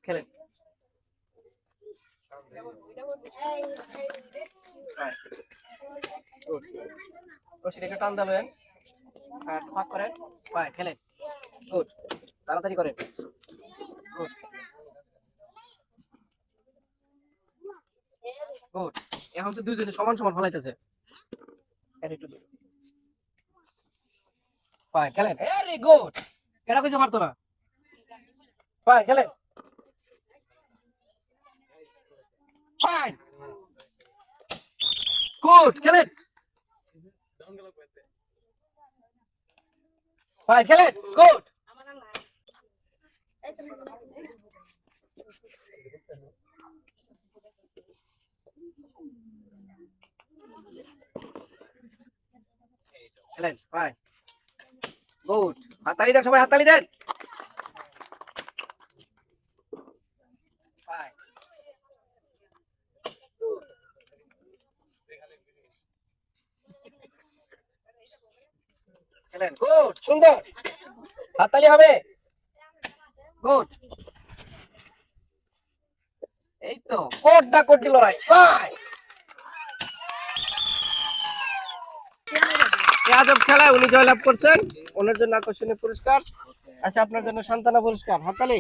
খেলেন। রশিটাকে টান দেবেন আর ফাঁক করেন। ফাইন, খেলেন। গুড, তাড়াতাড়ি করেন। Good good. এখন তো দুইজনে সমান সমান ফলাইতেছে। ফাইন, খেলেন। Very good. এটা কইছে পারতো না। ফাইন, খেলেন। ফাইন, গুড, খেলেন। ফাইন, খেলেন। গুড। খেলেন। Fine, good. হাততালি দেন, সবাই হাততালি দেন। ফাইন, খেলেন। গুড, সুন্দর। হাততালি হবে। গুড। এই তো কোটটা কোটি লড়াই। ফাইন। এই আজব খেলায় উনি জয়লাভ করছেন। ওনার জন্য আকর্ষণীয় পুরস্কার। আচ্ছা, আপনার জন্য সান্ত্বনা পুরস্কার। হাততালি।